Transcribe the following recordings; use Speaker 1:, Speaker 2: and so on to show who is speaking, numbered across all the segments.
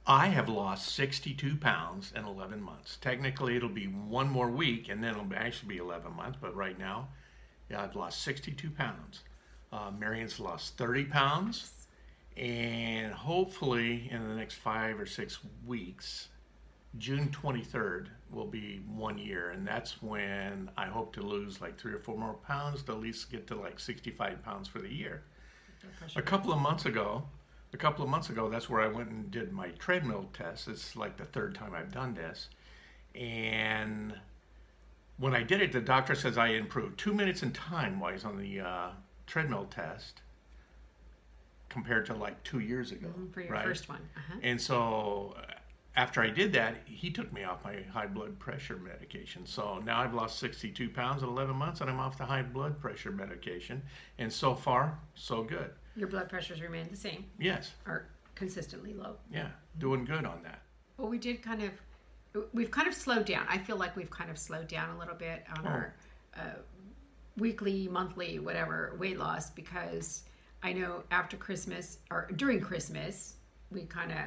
Speaker 1: I have lost 62 pounds in 11 months. Technically, it'll be one more week, and then it'll actually be 11 months. But right now, yeah, I've lost 62 pounds. Marion's lost 30 pounds, and hopefully in the next 5 or 6 weeks, June 23rd will be 1 year, and that's when I hope to lose like 3 or 4 more pounds to at least get to like 65 pounds for the year. A couple of months ago, that's where I went and did my treadmill test. It's like the third time I've done this. And when I did it, the doctor says I improved 2 minutes in time while I was on the treadmill test compared to like 2 years ago.
Speaker 2: For your
Speaker 1: right?
Speaker 2: first one.
Speaker 1: And so after I did that, he took me off my high blood pressure medication. So now I've lost 62 pounds in 11 months, and I'm off the high blood pressure medication. And so far, so good.
Speaker 2: Your blood pressures remain the same.
Speaker 1: Yes.
Speaker 2: Or consistently low.
Speaker 1: Yeah, doing good on that.
Speaker 2: Well, we've kind of slowed down. I feel like we've kind of slowed down a little bit on our weekly, monthly, whatever weight loss, because I know after Christmas or during Christmas, we kind of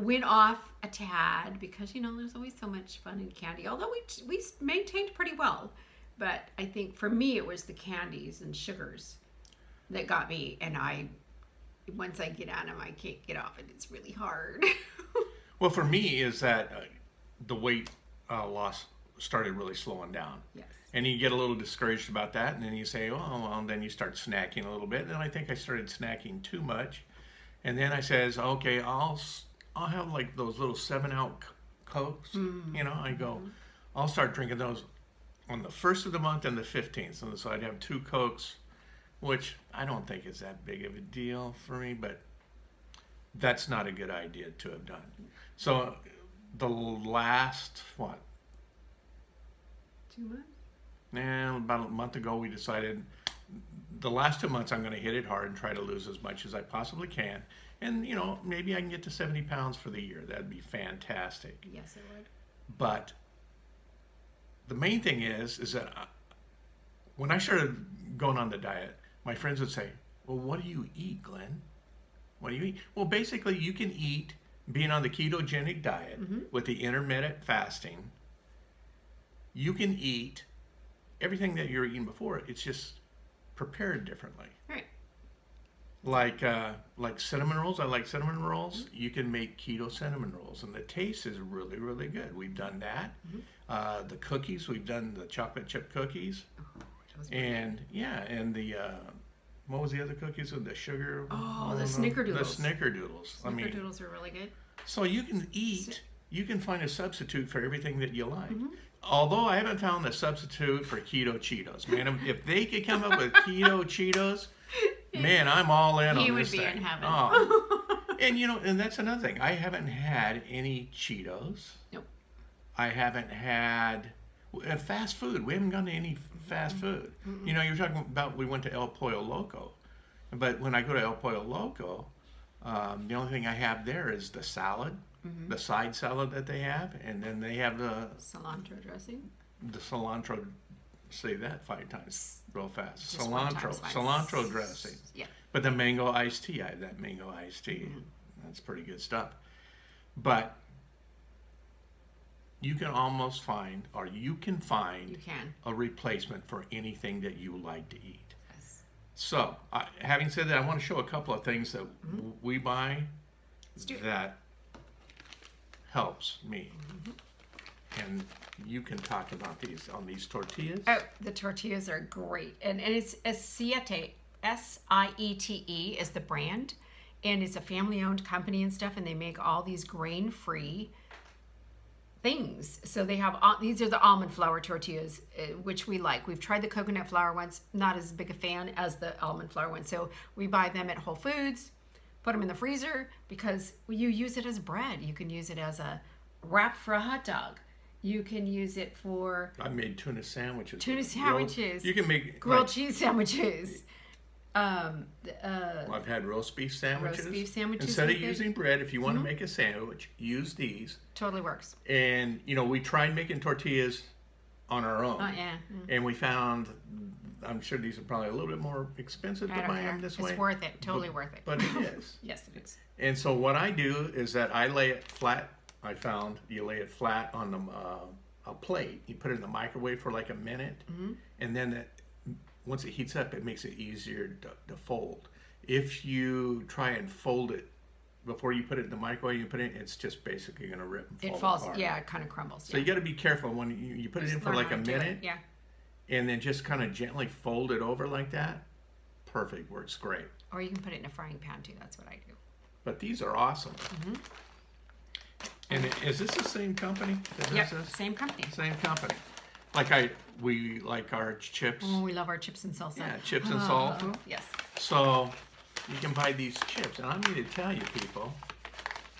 Speaker 2: went off a tad because, there's always so much fun in candy, although we maintained pretty well. But I think for me, it was the candies and sugars that got me, and once I get on them, I can't get off it. It's really hard.
Speaker 1: Well, for me is that the weight loss started really slowing down.
Speaker 2: Yes.
Speaker 1: And you get a little discouraged about that, and then you say, oh, well, and then you start snacking a little bit. And I think I started snacking too much. And then I says, okay, I'll have like those little 7-ounce Cokes. I go, I'll start drinking those on the 1st of the month and the 15th. And so I'd have 2 Cokes, which I don't think is that big of a deal for me, but that's not a good idea to have done. So the last,
Speaker 2: 2 months?
Speaker 1: About a month ago, we decided the last 2 months I'm going to hit it hard and try to lose as much as I possibly can. And, maybe I can get to 70 pounds for the year. That'd be fantastic.
Speaker 2: Yes, it would.
Speaker 1: But the main thing is that when I started going on the diet, my friends would say, well, what do you eat, Glenn? What do you eat? Well, basically, you can eat, being on the ketogenic diet with the intermittent fasting, you can eat everything that you're eating before. It's just prepared differently.
Speaker 2: Right.
Speaker 1: Like cinnamon rolls. I like cinnamon rolls. You can make keto cinnamon rolls, and the taste is really, really good. We've done that. The cookies, we've done the chocolate chip cookies. And the what was the other cookies with the sugar?
Speaker 2: Oh, the snickerdoodles.
Speaker 1: The snickerdoodles.
Speaker 2: Snickerdoodles are really good.
Speaker 1: So you can eat. You can find a substitute for everything that you like. Although I haven't found a substitute for keto Cheetos. Man, if they could come up with keto Cheetos, man, I'm all in on this thing.
Speaker 2: He would be in heaven.
Speaker 1: Oh. And and that's another thing. I haven't had any Cheetos.
Speaker 2: Nope.
Speaker 1: I haven't had fast food. We haven't gone to any fast food. You're talking about we went to El Pollo Loco. But when I go to El Pollo Loco, the only thing I have there is the salad, the side salad that they have, and then they have the
Speaker 2: cilantro dressing.
Speaker 1: The cilantro, say that 5 times real fast.
Speaker 2: Just 1 time,
Speaker 1: Cilantro dressing.
Speaker 2: Yeah.
Speaker 1: But the mango iced tea, I have that mango iced tea. That's pretty good stuff. But you can almost find, or you can find a replacement for anything that you like to eat.
Speaker 2: Yes.
Speaker 1: So, having said that, I want to show a couple of things that we buy that helps me. And you can talk about these on these tortillas.
Speaker 2: Oh, the tortillas are great. And it's Siete, S-I-E-T-E is the brand. And it's a family-owned company and stuff, and they make all these grain-free things. So they have, these are the almond flour tortillas, which we like. We've tried the coconut flour ones, not as big a fan as the almond flour ones. So we buy them at Whole Foods, put them in the freezer, because you use it as bread. You can use it as a wrap for a hot dog. You can use it for...
Speaker 1: I made tuna sandwiches.
Speaker 2: You
Speaker 1: can make...
Speaker 2: grilled cheese sandwiches.
Speaker 1: I've had roast beef sandwiches. Instead of using bread, if you want to make a sandwich, use these.
Speaker 2: Totally works.
Speaker 1: And, we tried making tortillas on our own.
Speaker 2: Oh yeah.
Speaker 1: And we found, I'm sure these are probably a little bit more expensive
Speaker 2: I
Speaker 1: to
Speaker 2: don't
Speaker 1: buy
Speaker 2: care.
Speaker 1: them this way.
Speaker 2: It's worth it. Totally worth it.
Speaker 1: But it is.
Speaker 2: Yes, it is.
Speaker 1: And so what I do is that I lay it flat. I found you lay it flat on the, a plate. You put it in the microwave for like a minute, and then once it heats up, it makes it easier to fold. If you try and fold it before you put it in the microwave, you put it, it's just basically going to rip and fall
Speaker 2: It falls.
Speaker 1: apart.
Speaker 2: Yeah, it kind of crumbles.
Speaker 1: So you got to be careful when you put it in for
Speaker 2: learn
Speaker 1: like
Speaker 2: how
Speaker 1: a
Speaker 2: to do it.
Speaker 1: minute,
Speaker 2: Yeah.
Speaker 1: and then just kind of gently fold it over like that. Perfect, works great.
Speaker 2: Or you can put it in a frying pan too. That's what I do.
Speaker 1: But these are awesome. And is this the same company that does
Speaker 2: Yep.
Speaker 1: this?
Speaker 2: Same company.
Speaker 1: Same company. We like our chips.
Speaker 2: Oh, we love our chips and salsa.
Speaker 1: Yeah, chips and salt.
Speaker 2: Yes.
Speaker 1: So you can buy these chips, and I'm going to tell you, people.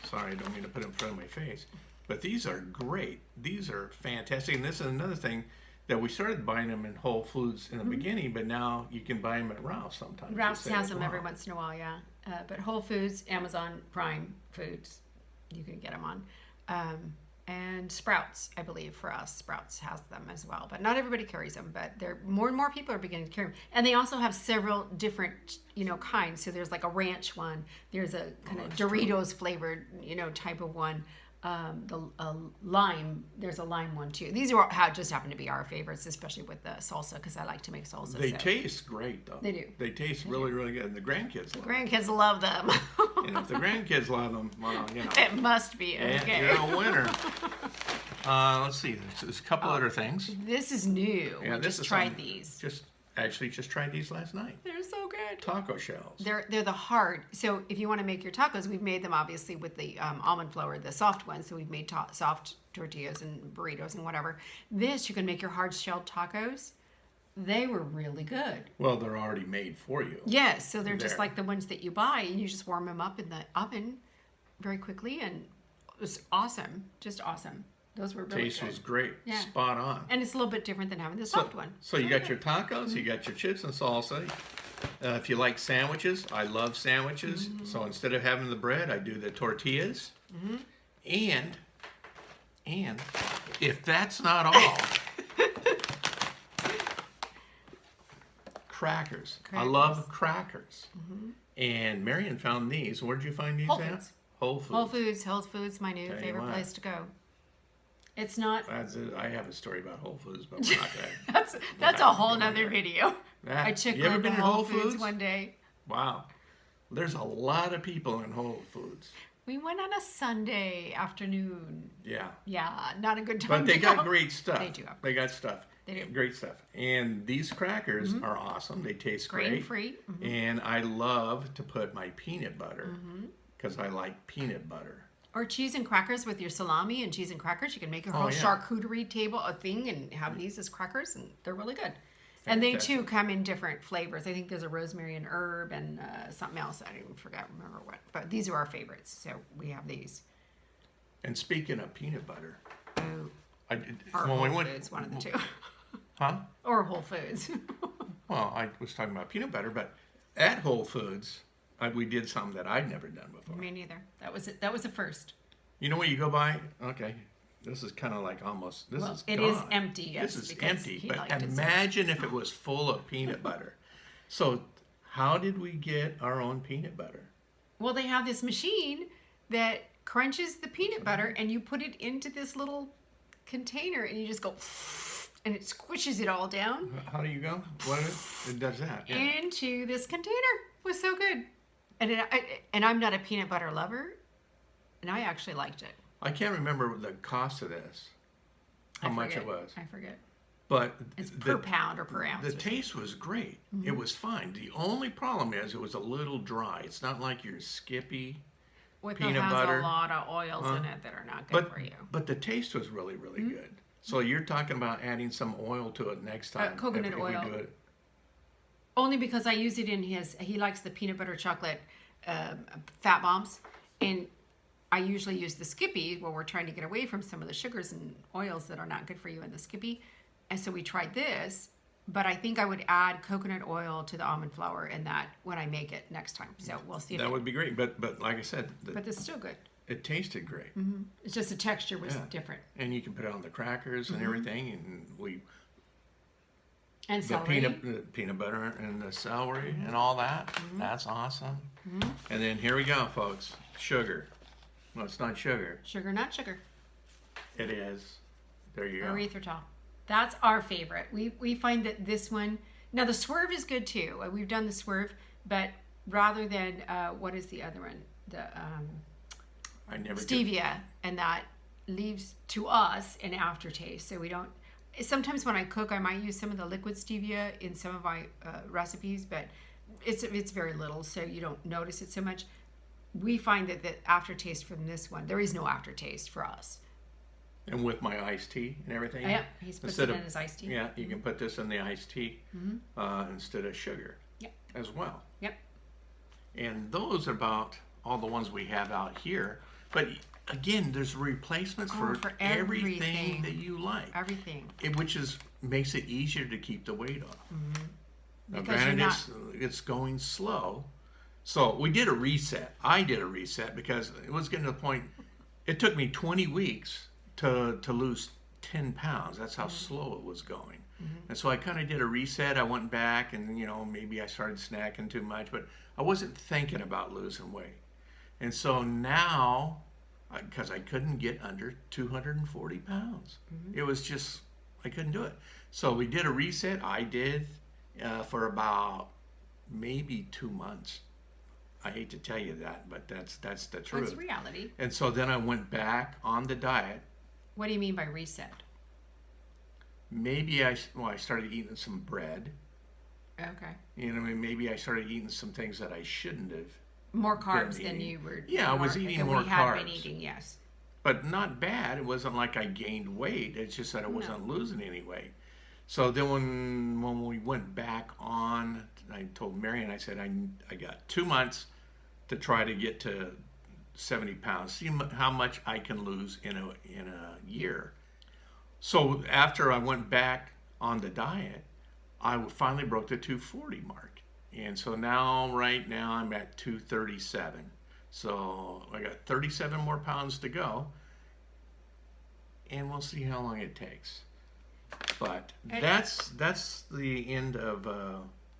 Speaker 1: Sorry, I don't mean to put it in front of my face, but these are great. These are fantastic, and this is another thing that we started buying them in Whole Foods in the beginning, but now you can buy them at Ralph's sometimes.
Speaker 2: Ralph's
Speaker 1: instead
Speaker 2: has
Speaker 1: of
Speaker 2: them every
Speaker 1: Walmart.
Speaker 2: once in a while, yeah. But Whole Foods, Amazon Prime Foods, you can get them on. And Sprouts, I believe, for us. Sprouts has them as well. But not everybody carries them. But more and more people are beginning to carry them. And they also have several different, kinds. So there's like a ranch one. There's a kind of Doritos flavored, type of one. Lime, there's a lime one too. These just happen to be our favorites, especially with the salsa, because I like to make salsa.
Speaker 1: They taste great, though.
Speaker 2: They do.
Speaker 1: They taste really, really good. And the grandkids love them.
Speaker 2: Grandkids love them.
Speaker 1: And if the grandkids love them, well,
Speaker 2: It must be okay.
Speaker 1: you're a winner. Let's see. There's a couple other things.
Speaker 2: This is new.
Speaker 1: Yeah,
Speaker 2: we
Speaker 1: this
Speaker 2: just
Speaker 1: is
Speaker 2: tried
Speaker 1: something-
Speaker 2: these.
Speaker 1: Just tried these last night.
Speaker 2: They're so good.
Speaker 1: Taco shells.
Speaker 2: They're the hard. So if you want to make your tacos, we've made them obviously with the almond flour, the soft ones. So we've made soft tortillas and burritos and whatever. This you can make your hard shelled tacos. They were really good.
Speaker 1: Well, they're already made for you.
Speaker 2: Yes, so they're just
Speaker 1: There.
Speaker 2: like the ones that you buy, and you just warm them up in the oven very quickly, and it was awesome. Just awesome. Those were really
Speaker 1: Taste
Speaker 2: good.
Speaker 1: was great.
Speaker 2: Yeah.
Speaker 1: Spot on.
Speaker 2: And it's a little bit different than having the soft one.
Speaker 1: So you got your tacos, you got your chips and salsa. If you like sandwiches, I love sandwiches. So instead of having the bread, I do the tortillas. And if that's not all, crackers. I love crackers. And Marion found these. Where did you find these
Speaker 2: Whole
Speaker 1: at?
Speaker 2: Foods.
Speaker 1: Whole Foods.
Speaker 2: Whole Foods, my new
Speaker 1: Tell you
Speaker 2: favorite
Speaker 1: what.
Speaker 2: place to go. It's not.
Speaker 1: That's it. I have a story about Whole Foods, but we're not gonna.
Speaker 2: That's a whole nother video.
Speaker 1: That-
Speaker 2: I took
Speaker 1: you ever
Speaker 2: her to
Speaker 1: been to
Speaker 2: Whole
Speaker 1: Whole
Speaker 2: Foods
Speaker 1: Foods?
Speaker 2: one day.
Speaker 1: Wow. There's a lot of people in Whole Foods.
Speaker 2: We went on a Sunday afternoon.
Speaker 1: Yeah.
Speaker 2: Yeah, not a good time.
Speaker 1: But they
Speaker 2: to
Speaker 1: got
Speaker 2: go.
Speaker 1: great stuff.
Speaker 2: They do have
Speaker 1: They got stuff.
Speaker 2: They do.
Speaker 1: Great stuff. And these crackers are awesome. They taste great.
Speaker 2: Grain free.
Speaker 1: And I love to put my peanut butter because I like peanut butter.
Speaker 2: Or cheese and crackers with your salami and cheese and crackers. You can make a whole
Speaker 1: yeah.
Speaker 2: charcuterie table, a thing, and have these as crackers, and they're really good. And they too come in different flavors. I think there's a rosemary and herb and something else. I don't even remember what. But these are our favorites, so we have these.
Speaker 1: And speaking of peanut butter,
Speaker 2: Oh,
Speaker 1: I did,
Speaker 2: or
Speaker 1: when we
Speaker 2: Whole
Speaker 1: went,
Speaker 2: Foods, one of the two.
Speaker 1: huh?
Speaker 2: Or Whole Foods.
Speaker 1: Well, I was talking about peanut butter, but at Whole Foods, we did something that I'd never done before.
Speaker 2: Me neither. That was it. That was the first.
Speaker 1: You know when you go by? Okay, this is kind of like almost. This is
Speaker 2: It
Speaker 1: gone.
Speaker 2: is empty. Yes,
Speaker 1: This is
Speaker 2: because
Speaker 1: empty.
Speaker 2: he
Speaker 1: But
Speaker 2: liked it so much.
Speaker 1: imagine if it was full of peanut butter. So, how did we get our own peanut butter?
Speaker 2: Well, they have this machine that crunches the peanut butter, and you put it into this little container, and you just go, and it squishes it all down
Speaker 1: How do you go? What it does that? Yeah.
Speaker 2: into this container. It was so good. And I'm not a peanut butter lover, and I actually liked it.
Speaker 1: I can't remember the cost of this. How much it was,
Speaker 2: I forget.
Speaker 1: but
Speaker 2: It's per pound or per ounce.
Speaker 1: the
Speaker 2: or something.
Speaker 1: taste was great. It was fine. The only problem is it was a little dry. It's not like your Skippy.
Speaker 2: With
Speaker 1: peanut
Speaker 2: it has
Speaker 1: butter.
Speaker 2: a lot of oils in it that are not good for you.
Speaker 1: But the taste was really, really good. So you're talking about adding some oil to it next time.
Speaker 2: Coconut
Speaker 1: if
Speaker 2: oil.
Speaker 1: we do it.
Speaker 2: Only because I use it in he likes the peanut butter chocolate fat bombs. And I usually use the Skippy when we're trying to get away from some of the sugars and oils that are not good for you in the Skippy. And so we tried this, but I think I would add coconut oil to the almond flour in that when I make it next time. So we'll see.
Speaker 1: That would be great. But like I said,
Speaker 2: But it's still good.
Speaker 1: It tasted great.
Speaker 2: It's just the texture was
Speaker 1: Yeah.
Speaker 2: different.
Speaker 1: And you can put it on the crackers and everything, and
Speaker 2: And
Speaker 1: the
Speaker 2: celery.
Speaker 1: peanut butter and the celery and all that. That's awesome. And then here we go, folks. Sugar. Well, it's not sugar.
Speaker 2: Sugar, not sugar.
Speaker 1: It is. There you go.
Speaker 2: Erythritol. That's our favorite. We find that this one. Now the swerve is good too. We've done the swerve, but rather than what is the other one? The
Speaker 1: I never did.
Speaker 2: stevia, and that leaves to us an aftertaste. So we don't. Sometimes when I cook, I might use some of the liquid stevia in some of my recipes, but it's very little, so you don't notice it so much. We find that the aftertaste from this one, there is no aftertaste for us.
Speaker 1: And with my iced tea and everything.
Speaker 2: Yeah, he puts it in his iced tea.
Speaker 1: Yeah, you can put this in the iced tea instead of sugar as well.
Speaker 2: Yep.
Speaker 1: And those are about all the ones we have out here. But again, there's replacements for everything that you like.
Speaker 2: Everything.
Speaker 1: Which makes it easier to keep the weight off. Now,
Speaker 2: Because
Speaker 1: granted, it's going slow. So we did a reset. I did a reset because it was getting to the point. It took me 20 weeks to lose 10 pounds. That's how slow it was going. And so I kind of did a reset. I went back and, maybe I started snacking too much, but I wasn't thinking about losing weight. And so now, because I couldn't get under 240 pounds, it was just, I couldn't do it. So we did a reset. I did for about maybe 2 months. I hate to tell you that, but that's the truth.
Speaker 2: That's reality.
Speaker 1: And so then I went back on the diet.
Speaker 2: What do you mean by reset?
Speaker 1: Maybe I started eating some bread.
Speaker 2: Okay.
Speaker 1: Maybe I started eating some things that I shouldn't have.
Speaker 2: More carbs than you were.
Speaker 1: Yeah, I was eating more
Speaker 2: we had been
Speaker 1: carbs.
Speaker 2: eating, yes.
Speaker 1: But not bad. It wasn't like I gained weight. It's just that I wasn't losing any weight. So then when we went back on, I told Marion, I said, I got 2 months to try to get to 70 pounds. See how much I can lose in a year. So after I went back on the diet, I finally broke the 240 mark. And so right now I'm at 237. So I got 37 more pounds to go. And we'll see how long it takes. But that's the end of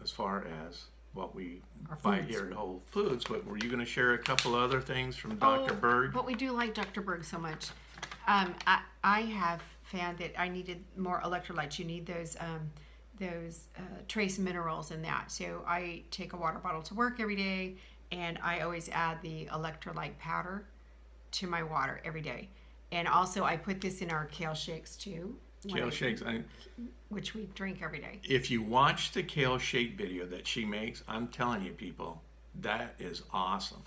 Speaker 1: as far as what we buy here at Whole Foods. But were you going to share a couple other things from Dr. Berg?
Speaker 2: But we do like Dr. Berg so much. I have found that I needed more electrolytes. You need those trace minerals in that. So I take a water bottle to work every day, and I always add the electrolyte powder to my water every day. And also I put this in our kale shakes too.
Speaker 1: Kale shakes.
Speaker 2: Which we drink every day.
Speaker 1: If you watch the kale shake video that she makes, I'm telling you, people, that is awesome.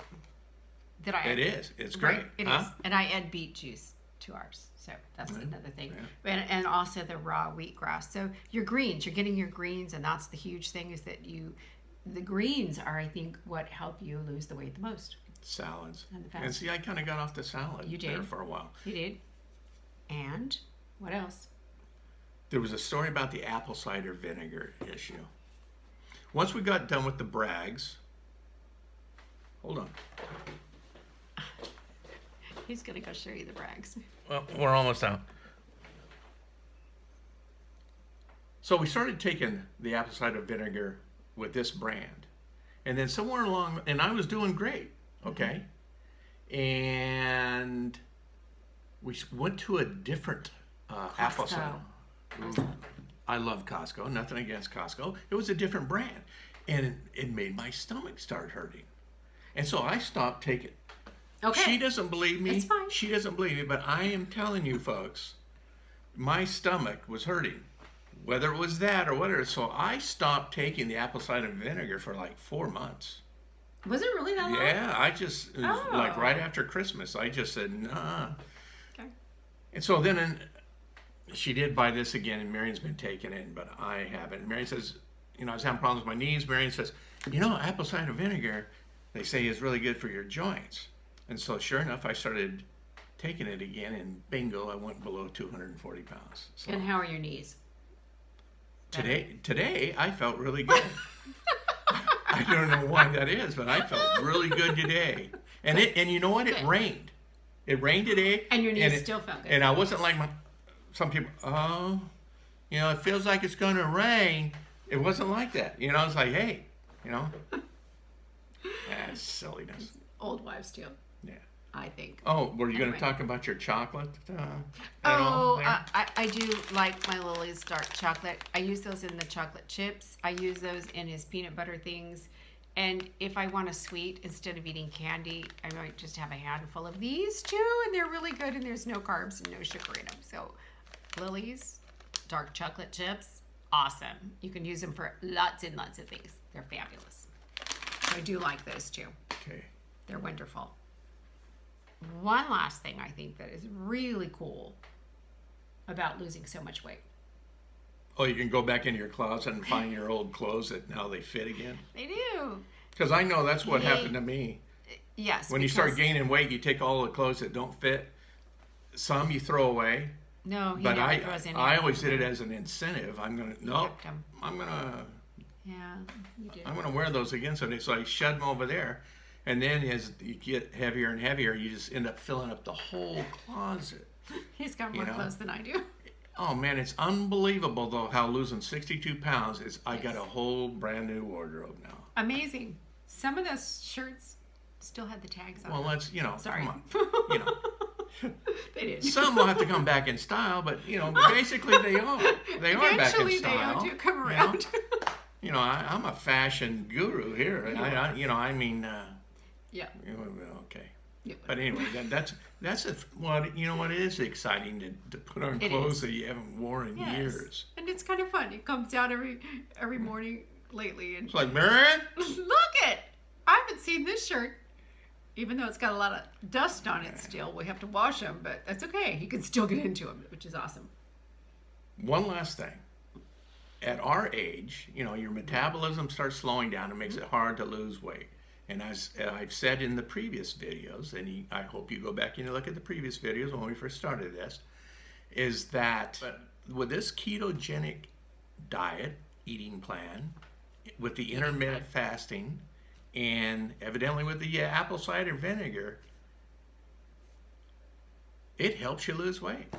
Speaker 1: It is. It's great.
Speaker 2: Right, it is. And I add beet juice to ours. So that's another thing. Yeah. And also the raw wheatgrass. So your greens, you're getting your greens, and that's the huge thing is that the greens are, I think, what help you lose the weight the most.
Speaker 1: Salads.
Speaker 2: And the fats.
Speaker 1: And see, I kind of got off the salad there for a while.
Speaker 2: You did. And what else?
Speaker 1: There was a story about the apple cider vinegar issue. Once we got done with the Brags, hold on.
Speaker 2: He's going to go show you the Brags.
Speaker 1: Well, we're almost out. So we started taking the apple cider vinegar with this brand. And then somewhere along, and I was doing great, okay? And we went to a different apple cider. I love Costco, nothing against Costco. It was a different brand. And it made my stomach start hurting. And so I stopped taking.
Speaker 2: Okay.
Speaker 1: She doesn't believe me.
Speaker 2: It's fine.
Speaker 1: She doesn't believe me, but I am telling you folks, my stomach was hurting. Whether it was that or whatever. So I stopped taking the apple cider vinegar for like 4 months.
Speaker 2: Was it really that long?
Speaker 1: Yeah, it was like right after Christmas. I just said, nah.
Speaker 2: Okay.
Speaker 1: And so then she did buy this again, and Marion's been taking it, but I haven't. And Marion says, I was having problems with my knees. Marion says, apple cider vinegar, they say is really good for your joints. And so sure enough, I started taking it again, and bingo, I went below 240 pounds. So
Speaker 2: and how are your knees?
Speaker 1: Today I felt really good. I don't know why that is, but I felt really good today. And you know what? It rained. It rained today.
Speaker 2: And your knees
Speaker 1: it-
Speaker 2: still felt good.
Speaker 1: And I wasn't like some people, it feels like it's going to rain. It wasn't like that. It's like, hey, that's silliness.
Speaker 2: Old wives' tale,
Speaker 1: Yeah.
Speaker 2: I think.
Speaker 1: Oh, were you going
Speaker 2: Anyway.
Speaker 1: to talk about your chocolate? At all
Speaker 2: Oh,
Speaker 1: there?
Speaker 2: I do like my Lily's dark chocolate. I use those in the chocolate chips. I use those in his peanut butter things. And if I want a sweet, instead of eating candy, I might just have a handful of these too. And they're really good and there's no carbs and no sugar in them. So Lily's dark chocolate chips, awesome. You can use them for lots and lots of things. They're fabulous. I do like those too.
Speaker 1: Okay.
Speaker 2: They're wonderful. One last thing I think that is really cool about losing so much weight.
Speaker 1: Oh, you can go back into your closet and find your old clothes that now they fit again?
Speaker 2: They do.
Speaker 1: Because I know that's what
Speaker 2: They-
Speaker 1: happened to me.
Speaker 2: Yes.
Speaker 1: When you start
Speaker 2: because-
Speaker 1: gaining weight, you take all the clothes that don't fit. Some you throw away.
Speaker 2: No, he
Speaker 1: But
Speaker 2: never
Speaker 1: I
Speaker 2: throws any.
Speaker 1: I always did it as an incentive. I'm gonna
Speaker 2: kept 'em.
Speaker 1: I'm gonna
Speaker 2: Yeah, you did.
Speaker 1: I'm gonna wear those again someday. So I shed them over there, and then as you get heavier and heavier, you just end up filling up the whole closet.
Speaker 2: He's got more
Speaker 1: know.
Speaker 2: clothes than I do.
Speaker 1: Oh man, it's unbelievable though how losing 62 pounds is. I got a
Speaker 2: Yes.
Speaker 1: whole brand new wardrobe now.
Speaker 2: Amazing. Some of those shirts still had the tags on.
Speaker 1: Well,
Speaker 2: them.
Speaker 1: let's
Speaker 2: Sorry.
Speaker 1: come on.
Speaker 2: They did.
Speaker 1: Some will have to come back in style, but basically they are. They are back in
Speaker 2: Eventually
Speaker 1: style.
Speaker 2: they do come
Speaker 1: you know?
Speaker 2: around.
Speaker 1: I'm a fashion guru here.
Speaker 2: Yeah.
Speaker 1: Okay.
Speaker 2: Yeah.
Speaker 1: But anyway, that's what it is exciting to put on
Speaker 2: It
Speaker 1: clothes
Speaker 2: is.
Speaker 1: that you haven't worn in
Speaker 2: Yes.
Speaker 1: years.
Speaker 2: And it's kind of fun. It comes out every morning lately, and
Speaker 1: It's like, man,
Speaker 2: look it. I haven't seen this shirt, even though it's got a lot of dust on it. Still, we have to wash them, but that's okay. You can still get into them, which is awesome.
Speaker 1: one last thing. At our age, your metabolism starts slowing down. It makes it hard to lose weight. And as I've said in the previous videos, and I hope you go back and you look at the previous videos when we first started this, is that with this ketogenic diet, eating plan, with the intermittent fasting, and evidently with the apple cider vinegar, it helps you lose weight.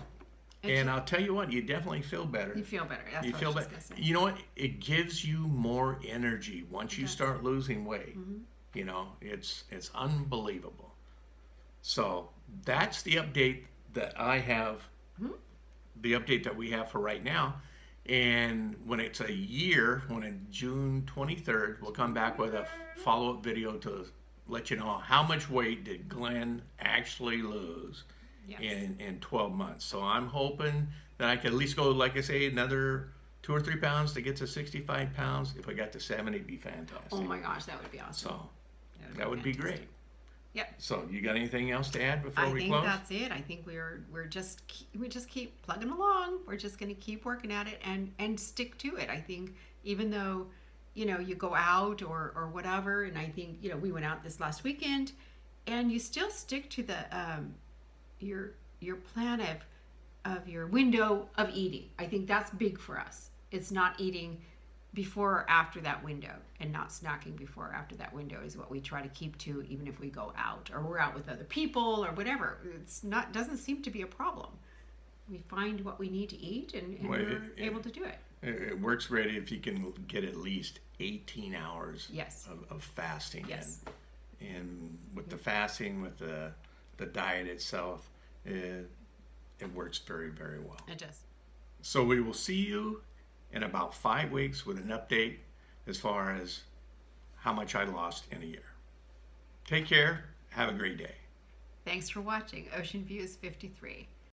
Speaker 1: And I'll tell you what, you definitely feel better.
Speaker 2: You feel better. That's
Speaker 1: You
Speaker 2: what
Speaker 1: feel
Speaker 2: I was
Speaker 1: better.
Speaker 2: just gonna say.
Speaker 1: You know what? It gives you more energy once you
Speaker 2: does.
Speaker 1: start losing weight.
Speaker 2: Mm-hmm.
Speaker 1: It's unbelievable. So that's the update that I have.
Speaker 2: Mm-hmm.
Speaker 1: The update that we have for right now. And when it's a year, when in June 23rd, we'll come back with a follow-up video to let you know how much weight did Glenn actually lose
Speaker 2: Yes.
Speaker 1: in 12 months. So I'm hoping that I could at least go, like I say, another 2 or 3 pounds to get to 65 pounds. If I got to 70, it'd be fantastic.
Speaker 2: Oh my gosh, that would be awesome.
Speaker 1: So that would be
Speaker 2: fantastic.
Speaker 1: great.
Speaker 2: Yep.
Speaker 1: So you got anything else to add before
Speaker 2: I
Speaker 1: we
Speaker 2: think
Speaker 1: close?
Speaker 2: that's it. I think we just keep plugging along. We're just going to keep working at it and stick to it. I think even though you go out or whatever, and I think we went out this last weekend, and you still stick to the your plan of your window of eating. I think that's big for us. It's not eating before or after that window, and not snacking before or after that window is what we try to keep to, even if we go out or we're out with other people or whatever. Doesn't seem to be a problem. We find what we need to eat, and
Speaker 1: Well,
Speaker 2: we're able to do it.
Speaker 1: It works great if you can get at least 18 hours
Speaker 2: Yes.
Speaker 1: of fasting.
Speaker 2: Yes.
Speaker 1: And with the fasting, with the diet itself, it works very, very well.
Speaker 2: It does.
Speaker 1: So we will see you in about 5 weeks with an update as far as how much I lost in a year. Take care. Have a great day.
Speaker 2: Thanks for watching Ocean Views 53.